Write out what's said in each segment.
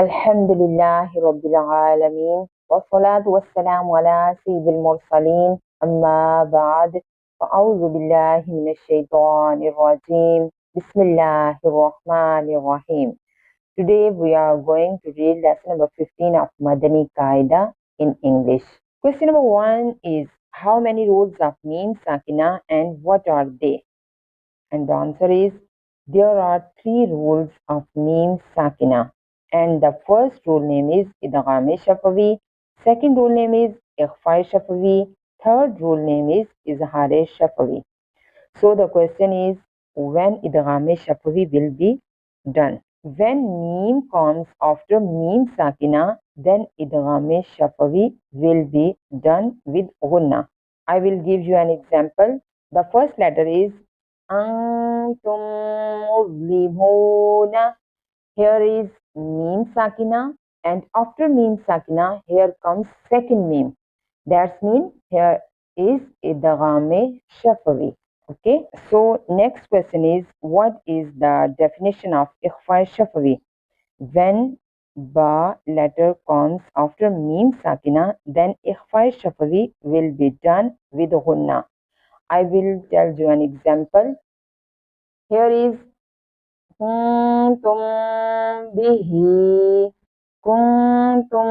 الحمد لله رب العالمين والصلاة والسلام على سيد المرسلين أما بعد فأعوذ بالله من الشيطان الرجيم بسم الله الرحمن الرحيم. Today we are going to read lesson number 15 of Madani Qaida in English. Question number 1 is how many rules of Mim Sakina and what are they? And the answer is there are 3 rules of Mim Sakina. And the first rule name is Idgham Shafawi, second rule name is Ikhfa Shafawi, third rule name is Izhar Shafawi. So the question is when Idgham Shafawi will be done. When Mim comes after Mim Sakina, then Idgham Shafawi will be done with Gunna. I will give you an example. The first letter is Antum Muzlimuna. Here is Mim Sakina, and after Mim Sakina, here comes second Mim. That means here is Idgham Shafawi. Okay, so next question is what is the definition of Ikhfa Shafawi? When ba letter comes after Mim Sakina, then Ikhfa Shafawi will be done with Gunna. I will tell you an example. Here is kuntum bihi, kuntum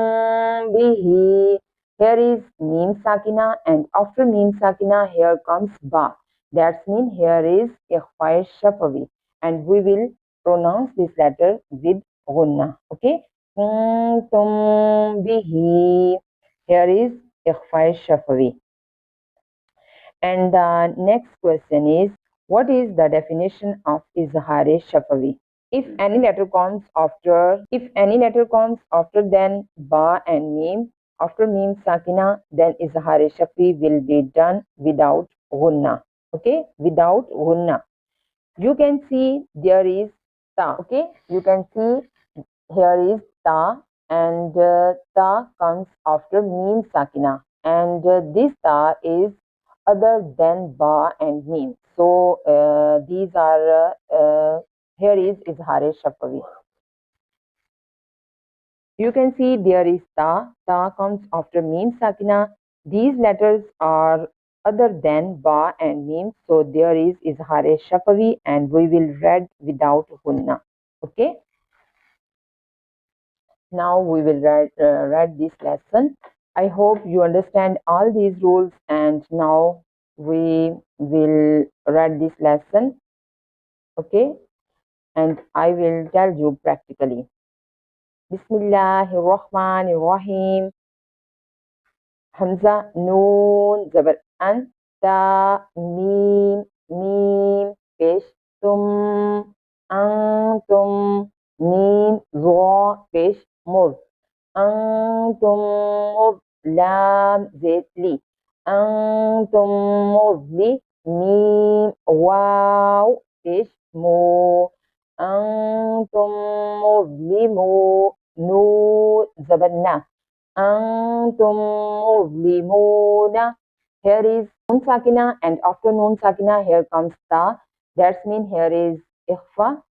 bihi. Here is Mim Sakina, and after Mim Sakina, here comes Ba. That means here is Ikhfa Shafawi, and we will pronounce this letter with Gunna. Okay, kuntum bihi. Here is Ikhfa Shafawi. And the next question is what is the definition of Izhar Shafawi? If any letter comes after then Ba and Mim, after Mim Sakina, then Izhar Shafawi will be done without Gunna. Okay, without Gunna. You can see there is Ta. Okay, you can see here is Ta, and Ta comes after Mim Sakina, and this Ta is other than Ba and Mim. So these are here is Izhar Shafawi. You can see there is Ta. Ta comes after Mim Sakina. These letters are other than Ba and Mim. So there is Izhar Shafawi, and we will read without Gunna. Okay. Now we will read this lesson. I hope you understand all these rules, and now we will read this lesson. Okay, and I will tell you practically. Bismillahir Rahmanir Rahim. Hamza, Noon, Zabar, An, Ta, Mim, Mim, Pesh, Tum, Antum, Mim, Zo, Pesh, Muz. أنتم لام زيت لي أنتم مظلي ميم واو اسمو أنتم مظلمو نون زبنا أنتم مظلمون. Here is Nun Sakina, and after Nun Sakina here comes Ta. That means here is Ikhfa,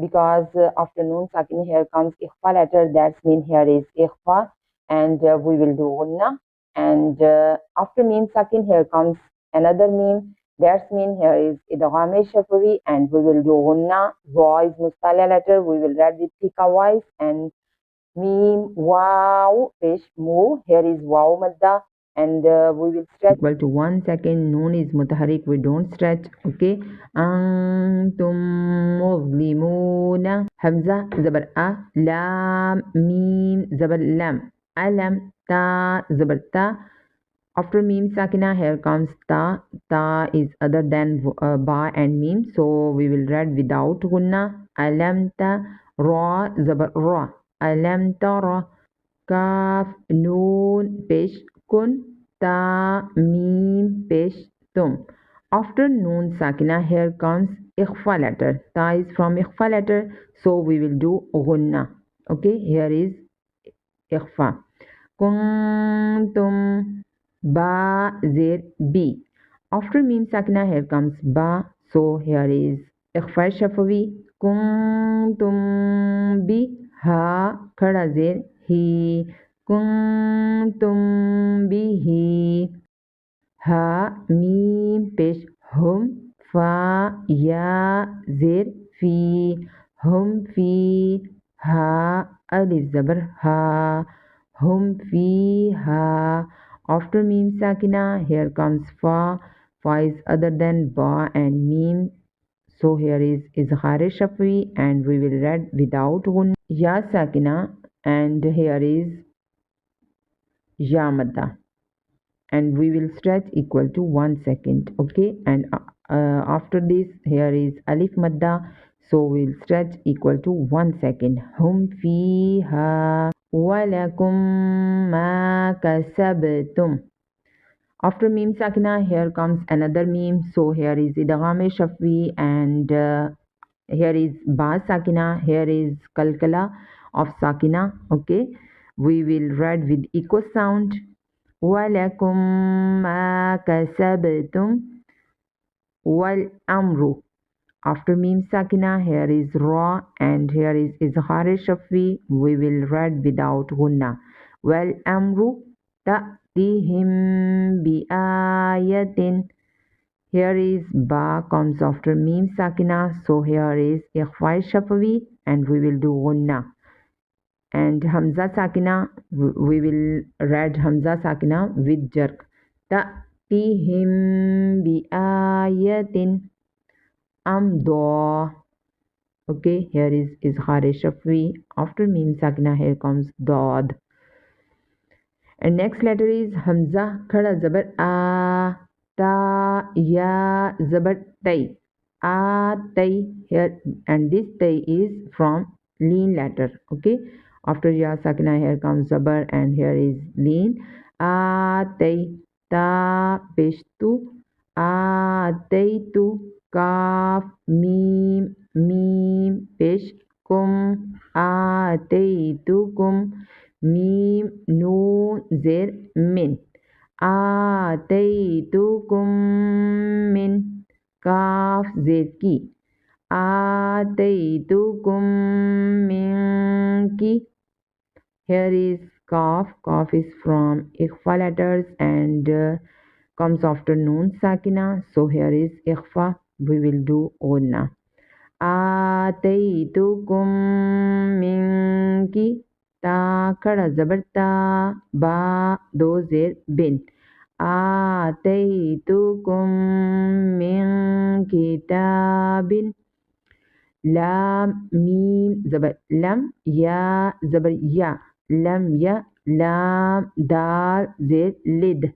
because after Nun Sakin here comes Ikhfa letter. That means here is Ikhfa, and we will do Gunna. And after Mim Sakin here comes another Mim. That means here is Idgham Shafawi, and we will do Gunna. Wa is Mustala letter. We will read with Thika voice. And Mim, Wow, Fish, Mu. Here is Wow Madda. And we will stretch equal to 1 second. Noon is mutaharik, we don't stretch. Okay, antum muzlimuna. Hamza zabar a, lam mim zabar lam, alam ta zabar ta. After mim sakina here comes ta. Ta is other than ba and mim, so we will read without gunna. Alam ta. Ra zabar ra, alam tara. Kaf, Noon, Pesh, Kun, Ta, Mim, Pesh, Tum. After Noon Sakina, here comes Ikhfa letter. Ta is from Ikhfa letter, so we will do Gunna. Okay, here is Ikhfa. Kuntum, Ba, Zir, B. After Mim Sakina, here comes Ba, so here is Ikhfa Shafawi. Kuntum, Bi. हा खड़ा जेर ही कुंतुम बिही हा meme पेश हम फा या जेर फी हम फी हा अलिफ जबर हा हम फी हा after meme sakina here comes fa is other than ba and meme, so here is izhar shafwi and we will read without gun ya sakina and here is ya madda and we will stretch equal to 1 second. Okay, and after this here is alif madda, so we'll stretch equal to 1 second. Hum fiha walakum ma kasabtum. After meme sakina here comes another meme, so here is idgham shafwi and here is ba sakina, here is kalkala of sakina. Okay, we will read with echo sound. ولكم ما كسبتم والأمر. After meme sakina here is ra and here is izhar shafwi, we will read without gunna. والأمر تأتيهم بآية. Here is ba comes after meme sakina, so here is ikhfa shafwi and we will do gunna. And hamza sakina, we will read hamza sakina with jerk. ta'tihim bi ayatin amdo. Okay, here is izhar shafwi. After meme sakina here comes dad and next letter is hamza khada zabar a ta ya zabar tay a tay here and this tay is from lean letter. Okay, after ya sakina here comes zabar and here is lean. A tay ta peshtu a taytu kaf mim mim pesh kum a taytukum mim nun zer min a taytukum min kaf zer ki آتيتكم منك. Here is kaf. Kaf is from ikhfa letters and comes after noon sakina. So here is ikhfa. We will do gunna. آتيتكم منك ta khada zabar ta ba do zer bin آتيتكم من كتاب لام ميم زبر لم يا زبر يا لم يا لام دال زير لد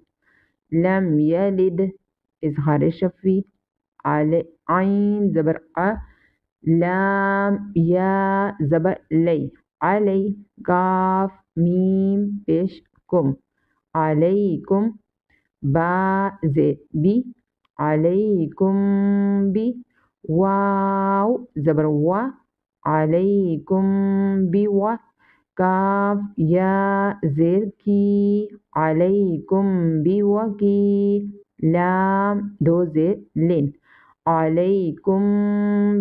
لم يلد إظهار الشفوي علي عين زبر لام يا زبر لي علي قاف ميم بيش كم عليكم با زير بي عليكم بي واو زبر وا عليكم بوا كاف يا زير كي عليكم بوكي لام دو زير لين عليكم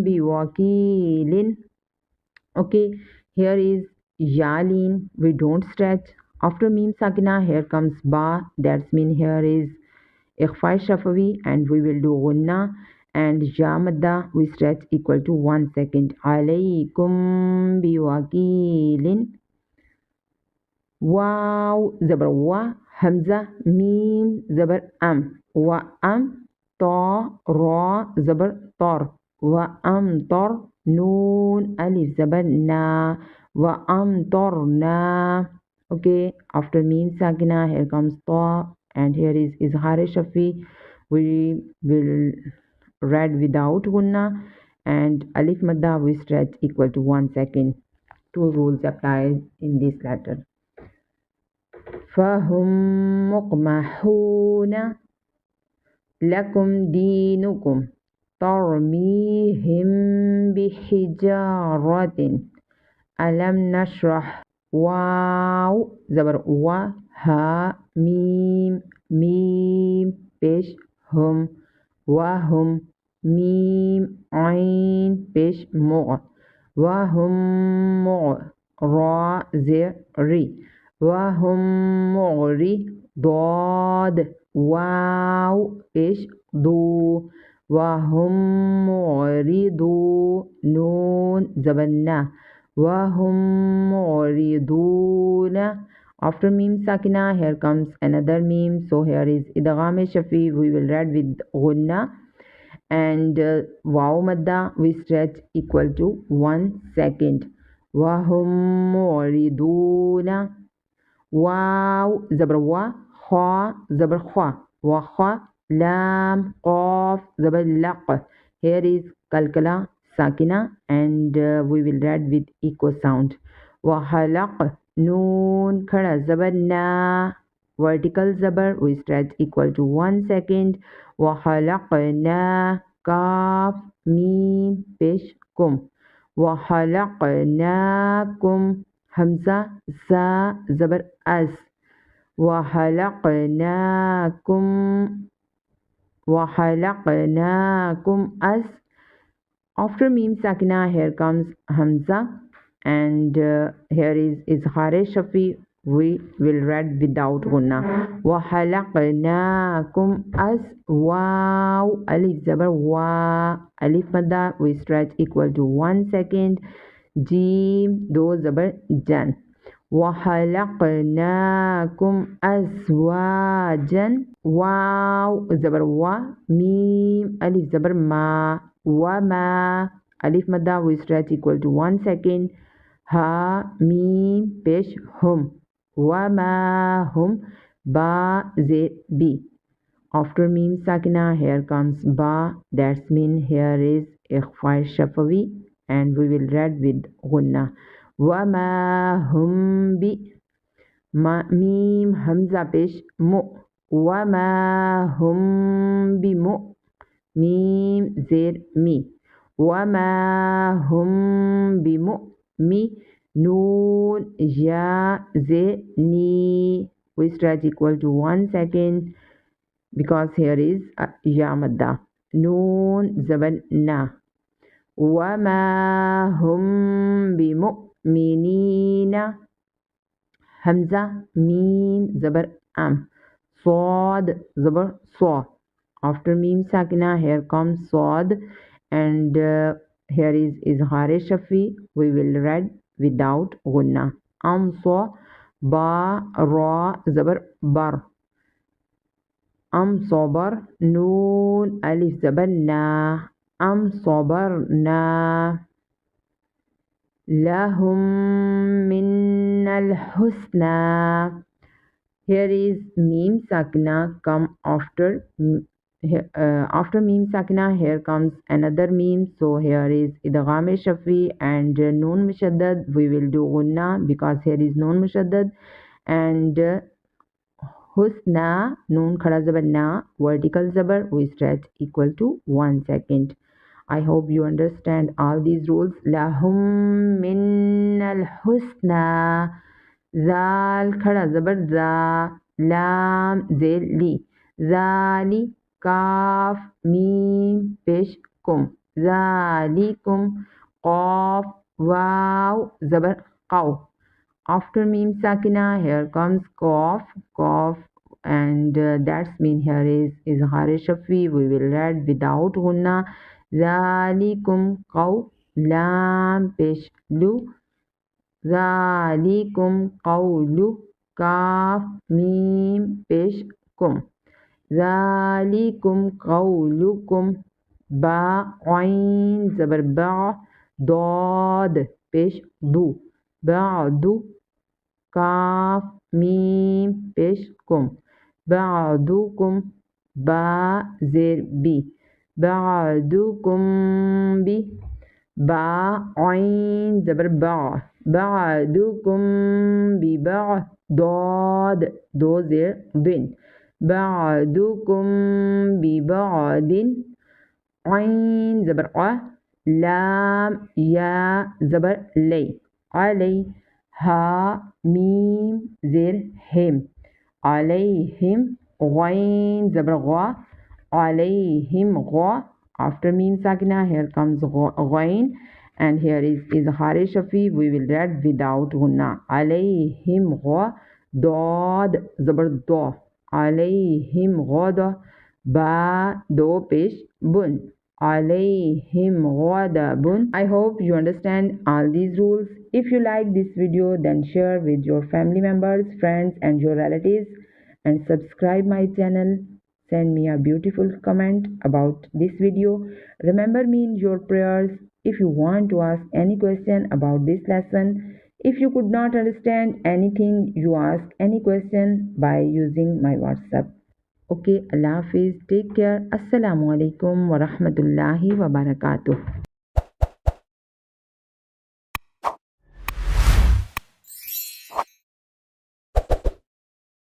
بوكيل. Okay, here is yalin. We don't stretch. After meme sakina here comes ba, that's mean here is ikhfa shafawi and we will do gunna. And ya madda we stretch equal to 1 second. Alaykum biwakilin. Wow zabar wa hamza mim zabar am wa am ta ra zabar tar wa am tar noon alif zabar na wa am tar na. Okay, after meme sakina here comes ta and here is izhar shafi. We will read without gunna and alif madda we stretch equal to 1 second. Two rules apply in this letter. فهم مقمحون لكم دينكم ترميهم بحجارة ألم نشرح واو زبر و ها ميم ميم بش هم وهم ميم عين بش مغ وهم مغ. را زر ری وهم معرضون واو إيش ضو وهم معرضون نون زبنا وهم معرضون. After mim sakina, here comes another mim. So here is idgham shafi. We will read with gunna and waw madda. We stretch equal to 1 second. Wahum mu'riduna. Waw zabar wa, kha zabar kha, wa kha lam qaf zabar laq. Here is kalkala sakina and we will read with echo sound. Wa halaq noon khada zabar na, vertical zabar we stretch equal to 1 second. Wa halaqna kaf mim pesh kum. Wa halaqnakum hamza za zabar as. Wa halaqnakum as. After mim sakina, here comes hamza and here is izhar shafi. We will read without gunna. Wa halaqnakum as waw alif zabar wa alif madda we stretch equal to 1 second. Jim do zabar jan. Wa halaqnakum azwajan waw zabar wa mim alif zabar ma wa ma alif madda we stretch equal to 1 second. Ha mim pesh hum wa ma hum ba ze bi. After mim sakina, here comes ba. That's mean here is ikhfa shafawi and we will read with gunna. Wa ma hum bi ma mim hamza pesh mu wa ma hum bi mu mim zir mi wa ma hum bi mu mi noon ja ze ni we stretch equal to 1 second because here is ya madda. Noon zaban na wa ma hum bi mu'minina hamza mim zabar am sad zabar sa. After mim sakina, here comes sad and here is izhar shafi. We will read without gunna. Am sa ba ra zabar bar. Am sabar noon alif zabar na. Am sabar na lahum minnal husna. Here is mim sakina come after mim sakina. Here comes another mim. So here is idgham shafi and noon mushaddad. We will do gunna because here is noon mushaddad and husna noon khada zabar na vertical zabar we stretch equal to 1 second. I hope you understand all these rules. Lahum minnal husna zal khada zabar za lam zel li zali kaf mim pesh kum zalikum qaf waw zabar qaw. After mim sakina, here comes qaf and that's mean here is izhar shafi. We will read without gunna. Zalikum qaw lam pesh lu zalikum qawlu kaf mim pesh kum zalikum qawlukum ba ain zabar ba dad pesh du ba'du kaf mim pesh kum ba'dukum ba zir bi ba'dukum bi ba ain zabar ba ba'dukum bi ba dad do zir bin ba'dukum bi ba'din ain zabar a lam ya zabar lay alay ha mim zir him alayhim ghain zabar gha alayhim gha. After mim sakina, here comes ghain And here is Izhar Shafi. We will read without gunna. Alayhim dad zabar do. Alayhim ghada ba do pesh bun. Alayhim ghadabun. I hope you understand all these rules. If you like this video, then share with your family members, friends and your relatives, and subscribe my channel. Send me a beautiful comment about this video. Remember me in your prayers. If you want to ask any question about this lesson, if you could not understand anything, you ask any question by using my WhatsApp. Okay, Allah Hafiz. Take care. Assalamu alaikum wa rahmatullahi wa barakatuh.